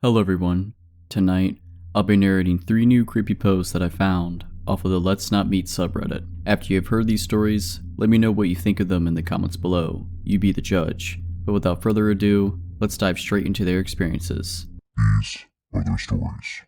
Hello everyone. Tonight, I'll be narrating 3 new creepy posts that I found off of the Let's Not Meet subreddit. After you have heard these stories, let me know what you think of them in the comments below. You be the judge. But without further ado, let's dive straight into their experiences. These are their stories.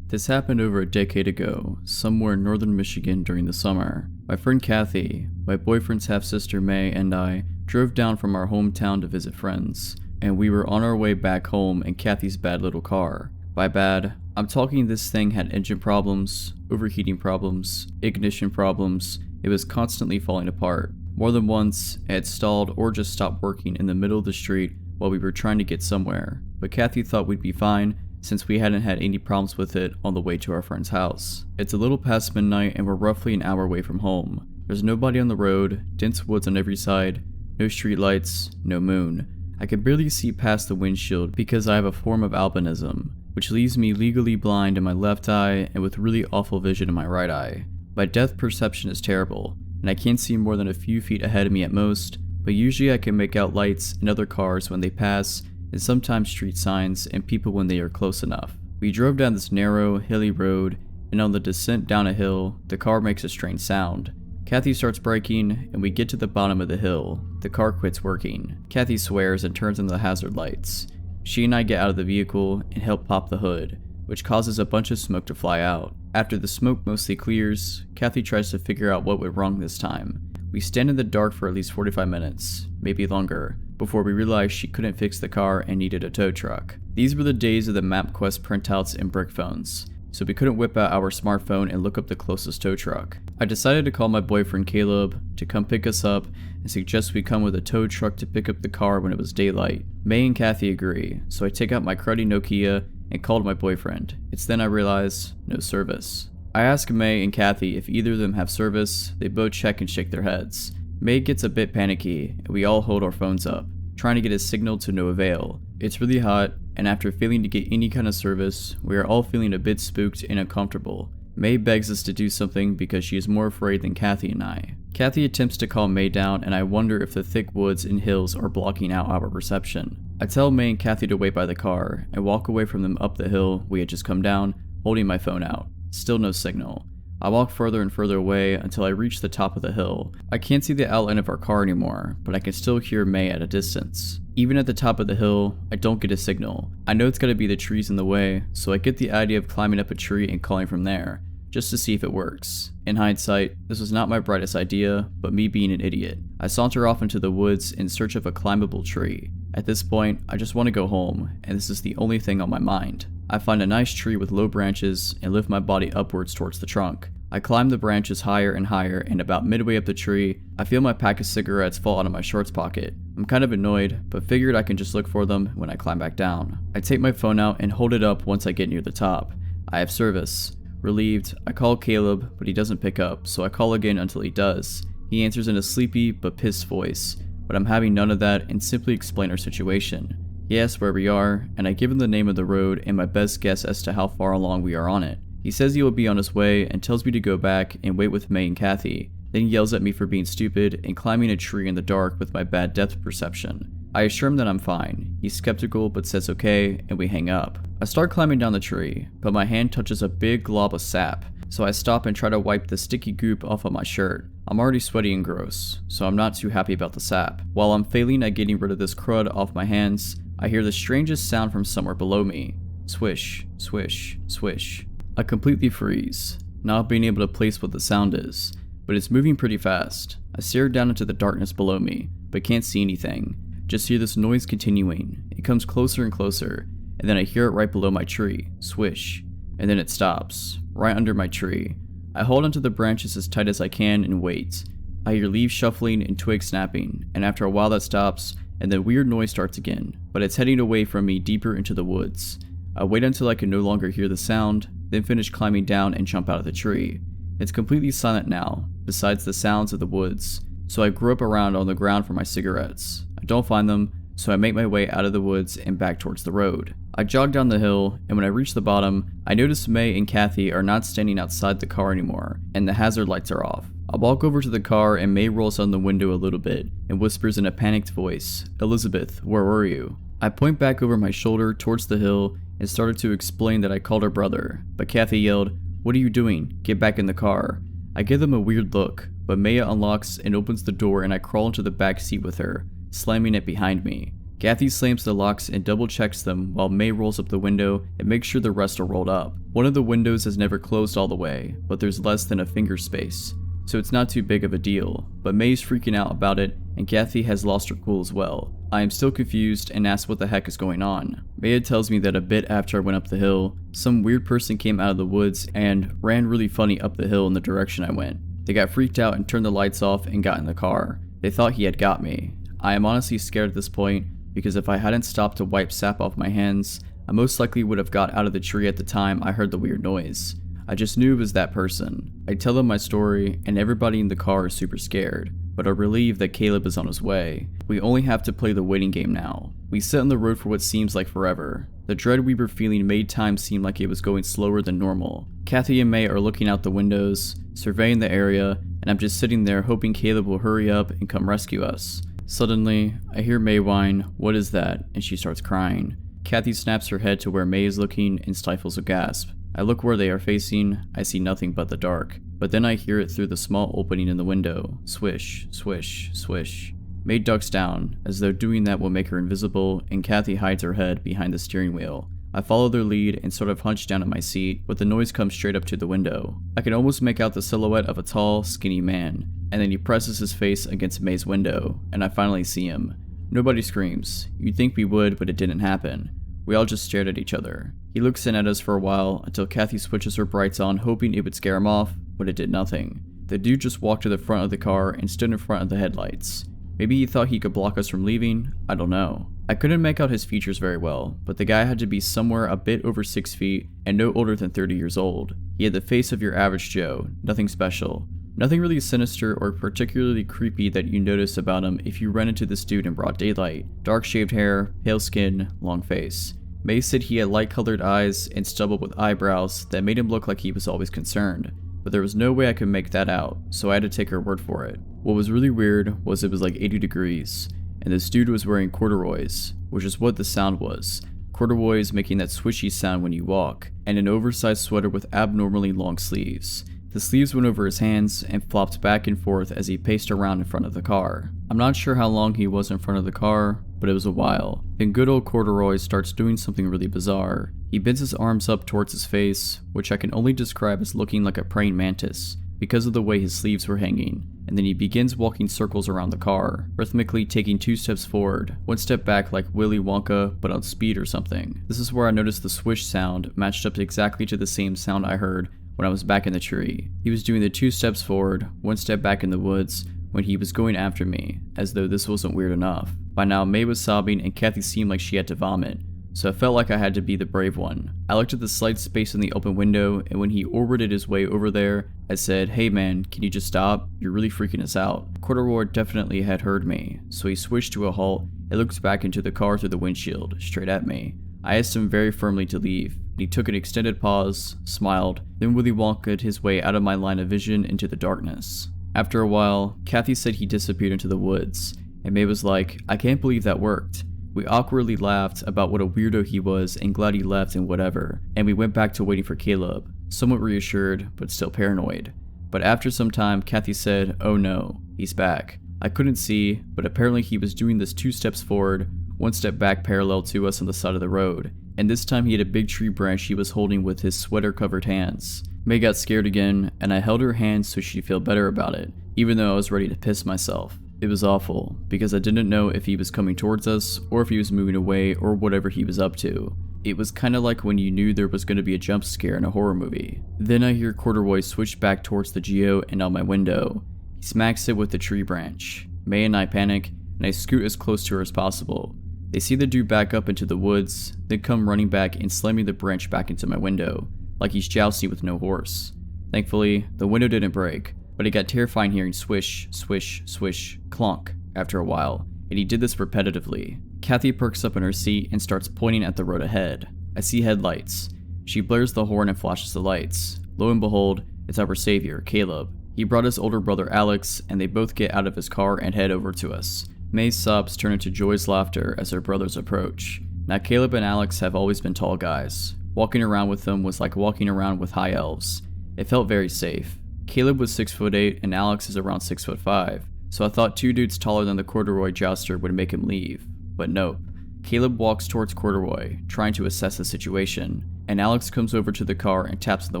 This happened over a decade ago, somewhere in northern Michigan during the summer. My friend Kathy, my boyfriend's half-sister May, and I drove down from our hometown to visit friends, and we were on our way back home in Kathy's bad little car. By bad, I'm talking this thing had engine problems, overheating problems, ignition problems. It was constantly falling apart. More than once, it had stalled or just stopped working in the middle of the street while we were trying to get somewhere, but Kathy thought we'd be fine since we hadn't had any problems with it on the way to our friend's house. It's a little past midnight and we're roughly an hour away from home. There's nobody on the road, dense woods on every side, no street lights, no moon. I can barely see past the windshield because I have a form of albinism, which leaves me legally blind in my left eye and with really awful vision in my right eye. My depth perception is terrible, and I can't see more than a few feet ahead of me at most, but usually I can make out lights and other cars when they pass, and sometimes street signs and people when they are close enough. We drove down this narrow, hilly road, and on the descent down a hill, the car makes a strange sound. Kathy starts braking, and we get to the bottom of the hill. The car quits working. Kathy swears and turns on the hazard lights. She and I get out of the vehicle and help pop the hood, which causes a bunch of smoke to fly out. After the smoke mostly clears, Kathy tries to figure out what went wrong this time. We stand in the dark for at least 45 minutes, maybe longer, before we realized she couldn't fix the car and needed a tow truck. These were the days of the MapQuest printouts and brick phones, so we couldn't whip out our smartphone and look up the closest tow truck. I decided to call my boyfriend Caleb to come pick us up and suggest we come with a tow truck to pick up the car when it was daylight. May and Kathy agree, so I take out my cruddy Nokia and called my boyfriend. It's then I realize, no service. I ask May and Kathy if either of them have service. They both check and shake their heads. May gets a bit panicky, and we all hold our phones up, trying to get a signal to no avail. It's really hot, and after failing to get any kind of service, we are all feeling a bit spooked and uncomfortable. May begs us to do something because she is more afraid than Kathy and I. Kathy attempts to calm May down, and I wonder if the thick woods and hills are blocking out our reception. I tell May and Kathy to wait by the car, and walk away from them up the hill we had just come down, holding my phone out. Still no signal. I walk further and further away until I reach the top of the hill. I can't see the outline of our car anymore, but I can still hear May at a distance. Even at the top of the hill, I don't get a signal. I know it's gotta be the trees in the way, so I get the idea of climbing up a tree and calling from there, just to see if it works. In hindsight, this was not my brightest idea, but me being an idiot. I saunter off into the woods in search of a climbable tree. At this point, I just want to go home, and this is the only thing on my mind. I find a nice tree with low branches and lift my body upwards towards the trunk. I climb the branches higher and higher, and about midway up the tree, I feel my pack of cigarettes fall out of my shorts pocket. I'm kind of annoyed, but figured I can just look for them when I climb back down. I take my phone out and hold it up once I get near the top. I have service. Relieved, I call Caleb, but he doesn't pick up, so I call again until he does. He answers in a sleepy but pissed voice, but I'm having none of that and simply explain our situation. He asks where we are, and I give him the name of the road and my best guess as to how far along we are on it. He says he will be on his way and tells me to go back and wait with May and Kathy, then he yells at me for being stupid and climbing a tree in the dark with my bad depth perception. I assure him that I'm fine. He's skeptical but says okay, and we hang up. I start climbing down the tree, but my hand touches a big glob of sap, so I stop and try to wipe the sticky goop off of my shirt. I'm already sweaty and gross, so I'm not too happy about the sap. While I'm failing at getting rid of this crud off my hands, I hear the strangest sound from somewhere below me. Swish, swish, swish. I completely freeze, not being able to place what the sound is, but it's moving pretty fast. I stare down into the darkness below me, but can't see anything. Just hear this noise continuing. It comes closer and closer, and then I hear it right below my tree. Swish. And then it stops, right under my tree. I hold onto the branches as tight as I can and wait. I hear leaves shuffling and twigs snapping, and after a while that stops, and the weird noise starts again, but it's heading away from me deeper into the woods. I wait until I can no longer hear the sound, then finish climbing down and jump out of the tree. It's completely silent now, besides the sounds of the woods, so I grope around on the ground for my cigarettes. I don't find them, so I make my way out of the woods and back towards the road. I jog down the hill, and when I reach the bottom, I notice May and Kathy are not standing outside the car anymore, and the hazard lights are off. I walk over to the car and May rolls down the window a little bit and whispers in a panicked voice, "Elizabeth, where were you?" I point back over my shoulder towards the hill and started to explain that I called her brother, but Kathy yelled, "What are you doing? Get back in the car." I give them a weird look, but Maya unlocks and opens the door and I crawl into the back seat with her, slamming it behind me. Kathy slams the locks and double checks them while May rolls up the window and makes sure the rest are rolled up. One of the windows has never closed all the way, but there's less than a finger space, so it's not too big of a deal, but May's freaking out about it and Kathy has lost her cool as well. I am still confused and ask what the heck is going on. Maya tells me that a bit after I went up the hill, some weird person came out of the woods and ran really funny up the hill in the direction I went. They got freaked out and turned the lights off and got in the car. They thought he had got me. I am honestly scared at this point because if I hadn't stopped to wipe sap off my hands, I most likely would have got out of the tree at the time I heard the weird noise. I just knew it was that person. I tell them my story and everybody in the car is super scared, but are relieved that Caleb is on his way. We only have to play the waiting game now. We sit on the road for what seems like forever. The dread we were feeling made time seem like it was going slower than normal. Kathy and May are looking out the windows, surveying the area, and I'm just sitting there hoping Caleb will hurry up and come rescue us. Suddenly, I hear May whine, "What is that?" and she starts crying. Kathy snaps her head to where May is looking and stifles a gasp. I look where they are facing, I see nothing but the dark. But then I hear it through the small opening in the window. Swish, swish, swish. May ducks down, as though doing that will make her invisible, and Kathy hides her head behind the steering wheel. I follow their lead and sort of hunch down in my seat, but the noise comes straight up to the window. I can almost make out the silhouette of a tall, skinny man, and then he presses his face against May's window, and I finally see him. Nobody screams. You'd think we would, but it didn't happen. We all just stared at each other. He looks in at us for a while until Kathy switches her brights on, hoping it would scare him off, but it did nothing. The dude just walked to the front of the car and stood in front of the headlights. Maybe he thought he could block us from leaving? I don't know. I couldn't make out his features very well, but the guy had to be somewhere a bit over 6 feet and no older than 30 years old. He had the face of your average Joe, nothing special. Nothing really sinister or particularly creepy that you notice about him if you run into this dude in broad daylight. Dark shaved hair, pale skin, long face. May said he had light colored eyes and stubble with eyebrows that made him look like he was always concerned, but there was no way I could make that out, so I had to take her word for it. What was really weird was it was like 80 degrees, and this dude was wearing corduroys, which is what the sound was. Corduroys making that swishy sound when you walk, and an oversized sweater with abnormally long sleeves. The sleeves went over his hands and flopped back and forth as he paced around in front of the car. I'm not sure how long he was in front of the car, but it was a while. Then good old Corduroy starts doing something really bizarre. He bends his arms up towards his face, which I can only describe as looking like a praying mantis because of the way his sleeves were hanging, and then he begins walking circles around the car, rhythmically taking 2 steps forward, 1 step back like Willy Wonka but on speed or something. This is where I noticed the swish sound matched up exactly to the same sound I heard when I was back in the tree. He was doing the 2 steps forward, 1 step back in the woods when he was going after me, as though this wasn't weird enough. By now, May was sobbing and Kathy seemed like she had to vomit, so I felt like I had to be the brave one. I looked at the slight space in the open window, and when he orbited his way over there, I said, "Hey man, can you just stop? You're really freaking us out." Corduroy definitely had heard me, so he switched to a halt and looked back into the car through the windshield, straight at me. I asked him very firmly to leave, and he took an extended pause, smiled, then Willy Wonka'd his way out of my line of vision into the darkness. After a while, Kathy said he disappeared into the woods, and May was like, "I can't believe that worked." We awkwardly laughed about what a weirdo he was and glad he left and whatever, and we went back to waiting for Caleb, somewhat reassured, but still paranoid. But after some time, Kathy said, "Oh no, he's back." I couldn't see, but apparently he was doing this 2 steps forward, 1 step back parallel to us on the side of the road, and this time he had a big tree branch he was holding with his sweater-covered hands. May got scared again, and I held her hand so she'd feel better about it, even though I was ready to piss myself. It was awful, because I didn't know if he was coming towards us, or if he was moving away, or whatever he was up to. It was kinda like when you knew there was going to be a jump scare in a horror movie. Then I hear Corduroy switch back towards the Geo and out my window. He smacks it with the tree branch. May and I panic, and I scoot as close to her as possible. They see the dude back up into the woods, then come running back and slamming the branch back into my window, like he's jousting with no horse. Thankfully, the window didn't break, but it got terrifying hearing swish, swish, swish, clonk after a while, and he did this repetitively. Kathy perks up in her seat and starts pointing at the road ahead. I see headlights. She blares the horn and flashes the lights. Lo and behold, it's our savior, Caleb. He brought his older brother Alex, and they both get out of his car and head over to us. May's sobs turn into Joy's laughter as her brothers approach. Now Caleb and Alex have always been tall guys. Walking around with them was like walking around with high elves. It felt very safe. Caleb was 6'8" and Alex is around 6'5", so I thought two dudes taller than the corduroy jouster would make him leave. But nope. Caleb walks towards Corduroy, trying to assess the situation, and Alex comes over to the car and taps on the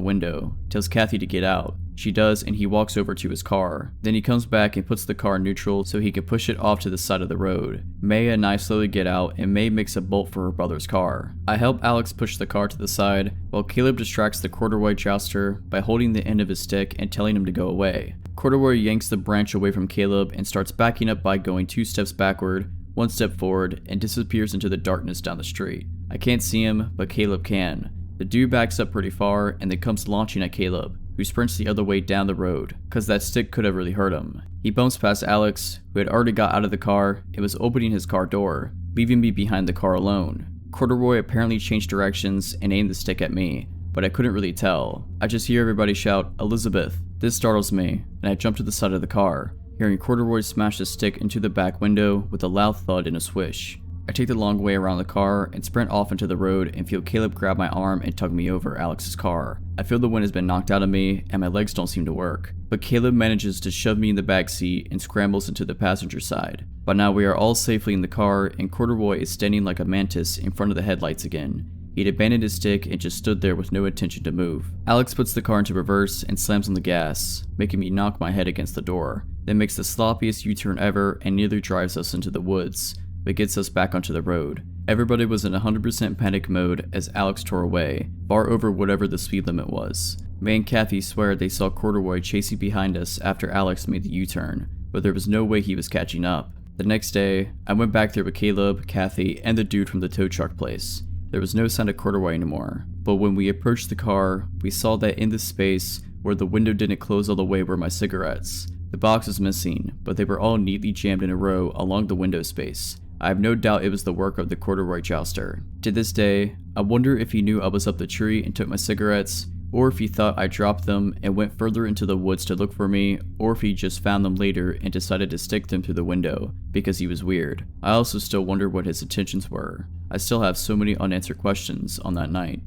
window, tells Kathy to get out. She does, and he walks over to his car. Then he comes back and puts the car in neutral so he can push it off to the side of the road. May and I slowly get out, and May makes a bolt for her brother's car. I help Alex push the car to the side, while Caleb distracts the corduroy jouster by holding the end of his stick and telling him to go away. Corduroy yanks the branch away from Caleb and starts backing up by going 2 steps backward, 1 step forward, and disappears into the darkness down the street. I can't see him, but Caleb can. The dude backs up pretty far and then comes launching at Caleb, who sprints the other way down the road, cause that stick could have really hurt him. He bumps past Alex, who had already got out of the car and was opening his car door, leaving me behind the car alone. Corduroy apparently changed directions and aimed the stick at me, but I couldn't really tell. I just hear everybody shout, "Elizabeth." This startles me, and I jump to the side of the car, hearing Corduroy smash the stick into the back window with a loud thud and a swish. I take the long way around the car and sprint off into the road and feel Caleb grab my arm and tug me over Alex's car. I feel the wind has been knocked out of me and my legs don't seem to work, but Caleb manages to shove me in the back seat and scrambles into the passenger side. By now we are all safely in the car and Corduroy is standing like a mantis in front of the headlights again. He'd abandoned his stick and just stood there with no intention to move. Alex puts the car into reverse and slams on the gas, making me knock my head against the door, then makes the sloppiest U-turn ever and nearly drives us into the woods, but gets us back onto the road. Everybody was in 100% panic mode as Alex tore away, far over whatever the speed limit was. May and Kathy swear they saw Corduroy chasing behind us after Alex made the U-turn, but there was no way he was catching up. The next day, I went back there with Caleb, Kathy, and the dude from the tow truck place. There was no sign of Corduroy anymore, but when we approached the car, we saw that in the space where the window didn't close all the way were my cigarettes. The box was missing, but they were all neatly jammed in a row along the window space. I have no doubt it was the work of the corduroy jouster. To this day, I wonder if he knew I was up the tree and took my cigarettes, or if he thought I dropped them and went further into the woods to look for me, or if he just found them later and decided to stick them through the window because he was weird. I also still wonder what his intentions were. I still have so many unanswered questions on that night.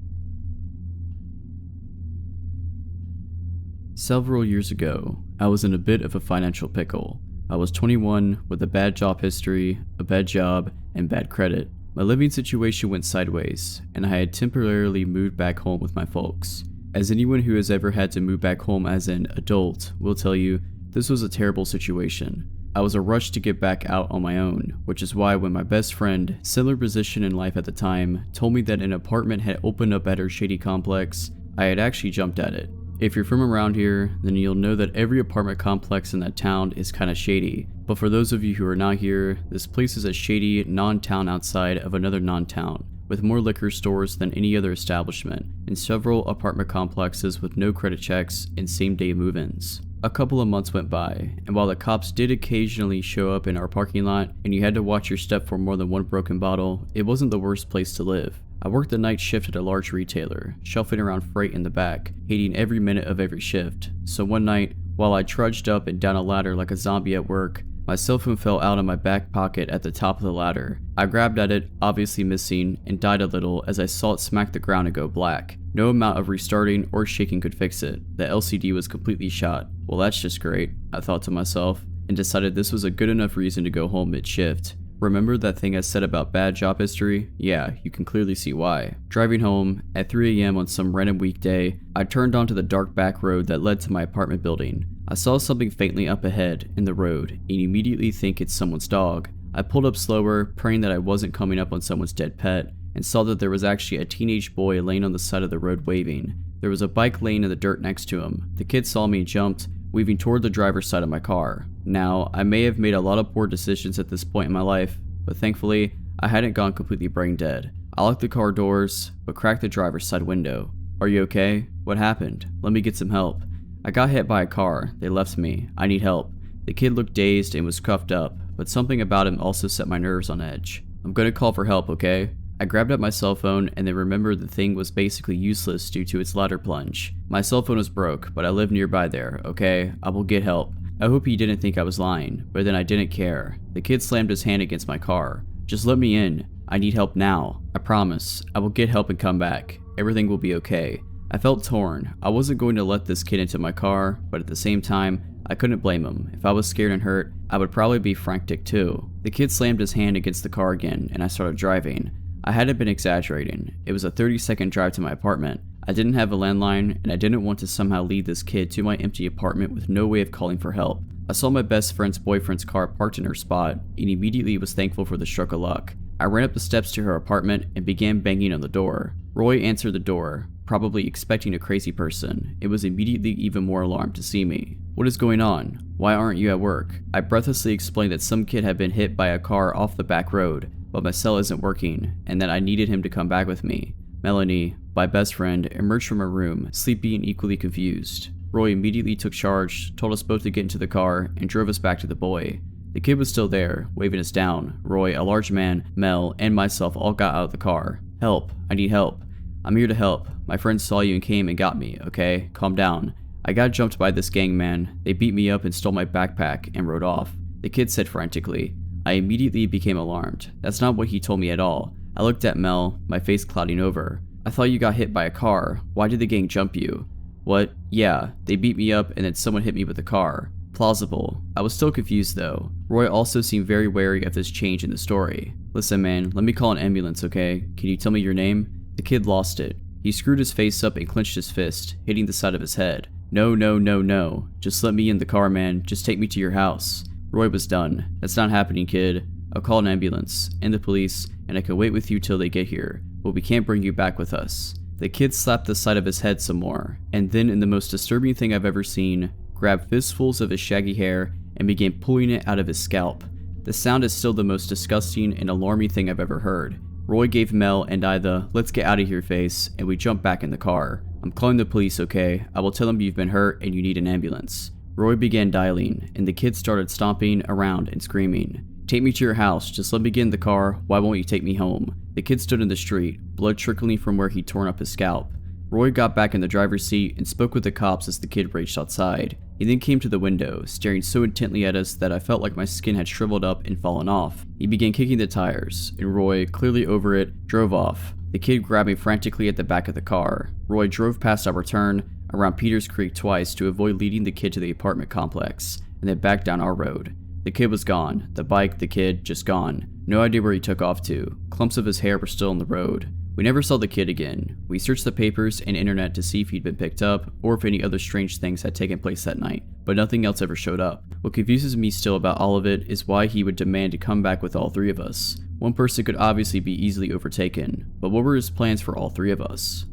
Several years ago, I was in a bit of a financial pickle. I was 21 with a bad job history, a bad job, and bad credit. My living situation went sideways, and I had temporarily moved back home with my folks. As anyone who has ever had to move back home as an adult will tell you, this was a terrible situation. I was a rush to get back out on my own, which is why when my best friend, similar position in life at the time, told me that an apartment had opened up at her shady complex, I had actually jumped at it. If you're from around here, then you'll know that every apartment complex in that town is kinda shady, but for those of you who are not here, this place is a shady non-town outside of another non-town, with more liquor stores than any other establishment, and several apartment complexes with no credit checks and same-day move-ins. A couple of months went by, and while the cops did occasionally show up in our parking lot, and you had to watch your step for more than one broken bottle, it wasn't the worst place to live. I worked the night shift at a large retailer, shelving around freight in the back, hating every minute of every shift. So one night, while I trudged up and down a ladder like a zombie at work, my cell phone fell out of my back pocket at the top of the ladder. I grabbed at it, obviously missing, and died a little as I saw it smack the ground and go black. No amount of restarting or shaking could fix it. The LCD was completely shot. Well, that's just great, I thought to myself, and decided this was a good enough reason to go home mid-shift. Remember that thing I said about bad job history? Yeah, you can clearly see why. Driving home, at 3 AM on some random weekday, I turned onto the dark back road that led to my apartment building. I saw something faintly up ahead, in the road, and immediately think it's someone's dog. I pulled up slower, praying that I wasn't coming up on someone's dead pet, and saw that there was actually a teenage boy laying on the side of the road waving. There was a bike laying in the dirt next to him. The kid saw me and jumped, weaving toward the driver's side of my car. Now, I may have made a lot of poor decisions at this point in my life, but thankfully, I hadn't gone completely brain dead. I locked the car doors, but cracked the driver's side window. "Are you okay? What happened? Let me get some help." "I got hit by a car. They left me. I need help." The kid looked dazed and was cuffed up, but something about him also set my nerves on edge. I'm gonna call for help, okay? I grabbed up my cell phone and then remembered the thing was basically useless due to its ladder plunge. My cell phone was broke, but I live nearby there, okay? I will get help. I hope he didn't think I was lying, but then I didn't care. The kid slammed his hand against my car. Just let me in. I need help now. I promise. I will get help and come back. Everything will be okay. I felt torn. I wasn't going to let this kid into my car, but at the same time, I couldn't blame him. If I was scared and hurt, I would probably be frantic too. The kid slammed his hand against the car again, and I started driving. I hadn't been exaggerating. It was a 30-second drive to my apartment. I didn't have a landline, and I didn't want to somehow lead this kid to my empty apartment with no way of calling for help. I saw my best friend's boyfriend's car parked in her spot, and immediately was thankful for the stroke of luck. I ran up the steps to her apartment and began banging on the door. Roy answered the door, probably expecting a crazy person. It was immediately even more alarmed to see me. What is going on? Why aren't you at work? I breathlessly explained that some kid had been hit by a car off the back road, but my cell isn't working, and that I needed him to come back with me. Melanie, my best friend, emerged from her room, sleepy and equally confused. Roy immediately took charge, told us both to get into the car, and drove us back to the boy. The kid was still there, waving us down. Roy, a large man, Mel, and myself all got out of the car. Help. I need help. I'm here to help. My friends saw you and came and got me, okay? Calm down. I got jumped by this gang, man. They beat me up and stole my backpack and rode off. The kid said frantically. I immediately became alarmed. That's not what he told me at all. I looked at Mel, my face clouding over. I thought you got hit by a car. Why did the gang jump you? What? Yeah, they beat me up and then someone hit me with a car. Plausible. I was still confused though. Roy also seemed very wary of this change in the story. Listen man, let me call an ambulance, okay? Can you tell me your name? The kid lost it. He screwed his face up and clenched his fist, hitting the side of his head. No, no, no, no. Just let me in the car, man. Just take me to your house. Roy was done. That's not happening, kid. I'll call an ambulance and the police, and I can wait with you till they get here, but we can't bring you back with us. The kid slapped the side of his head some more, and then in the most disturbing thing I've ever seen, grabbed fistfuls of his shaggy hair and began pulling it out of his scalp. The sound is still the most disgusting and alarming thing I've ever heard. Roy gave Mel and I the "let's get out of here" face, and we jumped back in the car. I'm calling the police, okay? I will tell them you've been hurt and you need an ambulance. Roy began dialing, and the kid started stomping around and screaming. Take me to your house, just let me get in the car, why won't you take me home? The kid stood in the street, blood trickling from where he'd torn up his scalp. Roy got back in the driver's seat and spoke with the cops as the kid raged outside. He then came to the window, staring so intently at us that I felt like my skin had shriveled up and fallen off. He began kicking the tires, and Roy, clearly over it, drove off. The kid grabbed me frantically at the back of the car. Roy drove past our turn, around Peters Creek twice to avoid leading the kid to the apartment complex, and then back down our road. The kid was gone. The bike, the kid, just gone. No idea where he took off to. Clumps of his hair were still on the road. We never saw the kid again. We searched the papers and internet to see if he'd been picked up, or if any other strange things had taken place that night, but nothing else ever showed up. What confuses me still about all of it is why he would demand to come back with all three of us. One person could obviously be easily overtaken, but what were his plans for all three of us?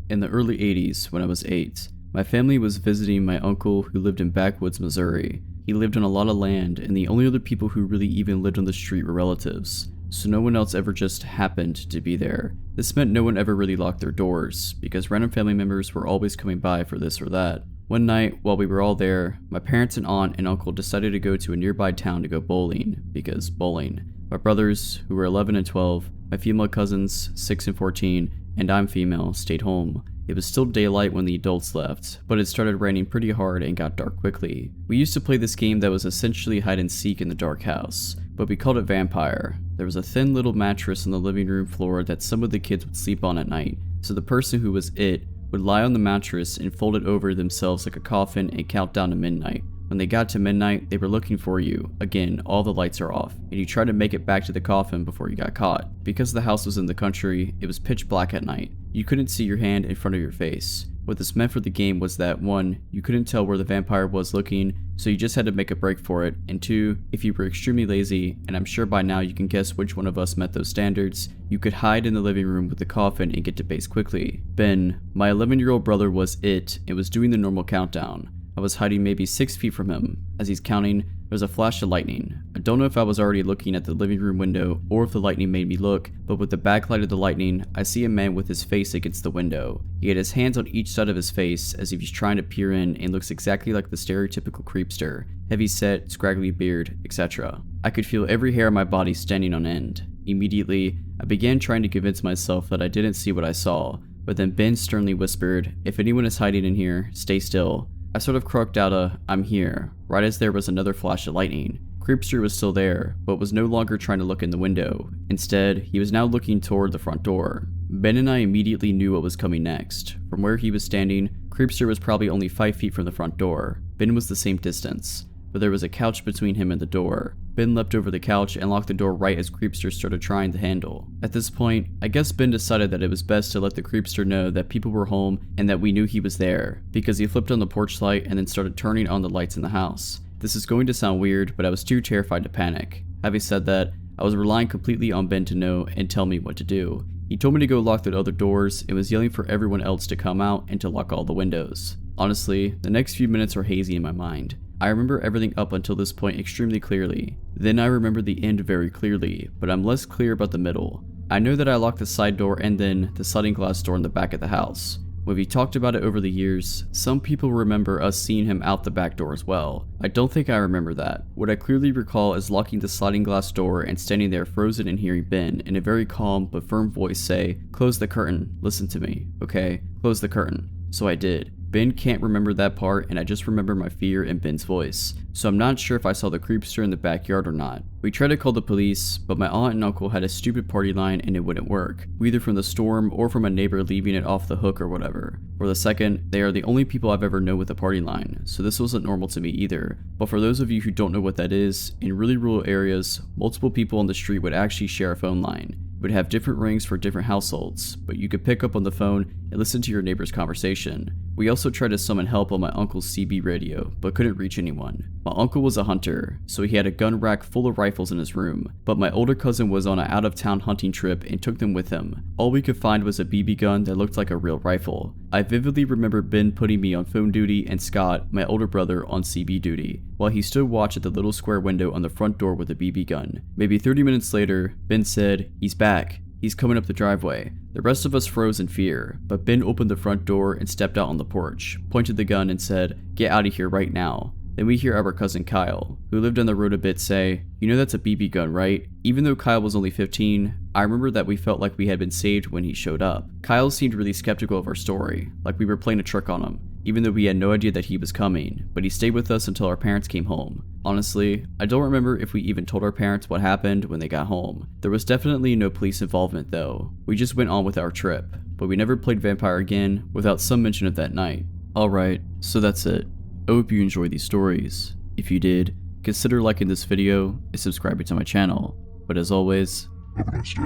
In the early 80s, when I was 8, my family was visiting my uncle who lived in backwoods Missouri. He lived on a lot of land, and the only other people who really even lived on the street were relatives, so no one else ever just happened to be there. This meant no one ever really locked their doors, because random family members were always coming by for this or that. One night, while we were all there, my parents and aunt and uncle decided to go to a nearby town to go bowling, because bowling. My brothers, who were 11 and 12, my female cousins, 6 and 14, and I'm female, stayed home. It was still daylight when the adults left, but it started raining pretty hard and got dark quickly. We used to play this game that was essentially hide and seek in the dark house, but we called it Vampire. There was a thin little mattress on the living room floor that some of the kids would sleep on at night, so the person who was it would lie on the mattress and fold it over themselves like a coffin and count down to midnight. When they got to midnight, they were looking for you. Again, all the lights are off, and you try to make it back to the coffin before you got caught. Because the house was in the country, it was pitch black at night. You couldn't see your hand in front of your face. What this meant for the game was that 1, you couldn't tell where the vampire was looking, so you just had to make a break for it, and 2, if you were extremely lazy, and I'm sure by now you can guess which one of us met those standards, you could hide in the living room with the coffin and get to base quickly. Ben, my 11-year-old brother, was it and was doing the normal countdown. I was hiding maybe 6 feet from him. As he's counting, there was a flash of lightning, a don't know if I was already looking at the living room window or if the lightning made me look, but with the backlight of the lightning, I see a man with his face against the window. He had his hands on each side of his face as if he's trying to peer in and looks exactly like the stereotypical creepster, heavy set, scraggly beard, etc. I could feel every hair on my body standing on end. Immediately, I began trying to convince myself that I didn't see what I saw, but then Ben sternly whispered, "If anyone is hiding in here, stay still." I sort of croaked out a, "I'm here," right as there was another flash of lightning. Creepster was still there, but was no longer trying to look in the window. Instead, he was now looking toward the front door. Ben and I immediately knew what was coming next. From where he was standing, Creepster was probably only 5 feet from the front door. Ben was the same distance, but there was a couch between him and the door. Ben leapt over the couch and locked the door right as Creepster started trying the handle. At this point, I guess Ben decided that it was best to let the Creepster know that people were home and that we knew he was there, because he flipped on the porch light and then started turning on the lights in the house. This is going to sound weird, but I was too terrified to panic. Having said that, I was relying completely on Ben to know and tell me what to do. He told me to go lock the other doors and was yelling for everyone else to come out and to lock all the windows. Honestly, the next few minutes were hazy in my mind. I remember everything up until this point extremely clearly. Then I remember the end very clearly, but I'm less clear about the middle. I know that I locked the side door and then the sliding glass door in the back of the house. When we talked about it over the years, some people remember us seeing him out the back door as well. I don't think I remember that. What I clearly recall is locking the sliding glass door and standing there frozen and hearing Ben in a very calm but firm voice say, "Close the curtain, listen to me, okay? Close the curtain." So I did. Ben can't remember that part, and I just remember my fear in Ben's voice, so I'm not sure if I saw the creepster in the backyard or not. We tried to call the police, but my aunt and uncle had a stupid party line and it wouldn't work, either from the storm or from a neighbor leaving it off the hook or whatever. For the second, they are the only people I've ever known with a party line, so this wasn't normal to me either. But for those of you who don't know what that is, in really rural areas, multiple people on the street would actually share a phone line. Would have different rings for different households, but you could pick up on the phone and listen to your neighbor's conversation. We also tried to summon help on my uncle's CB radio, but couldn't reach anyone. My uncle was a hunter, so he had a gun rack full of rifles in his room, but my older cousin was on an out-of-town hunting trip and took them with him. All we could find was a BB gun that looked like a real rifle. I vividly remember Ben putting me on phone duty and Scott, my older brother, on CB duty, while he stood watch at the little square window on the front door with a BB gun. Maybe 30 minutes later, Ben said, "He's back. He's coming up the driveway." The rest of us froze in fear, but Ben opened the front door and stepped out on the porch, pointed the gun and said, "Get out of here right now." Then we hear our cousin Kyle, who lived on the road a bit, say, "You know that's a BB gun, right?" Even though Kyle was only 15, I remember that we felt like we had been saved when he showed up. Kyle seemed really skeptical of our story, like we were playing a trick on him, even though we had no idea that he was coming, but he stayed with us until our parents came home. Honestly, I don't remember if we even told our parents what happened when they got home. There was definitely no police involvement though. We just went on with our trip, but we never played vampire again without some mention of that night. Alright, so that's it. I hope you enjoyed these stories. If you did, consider liking this video and subscribing to my channel. But as always, Have a nice day.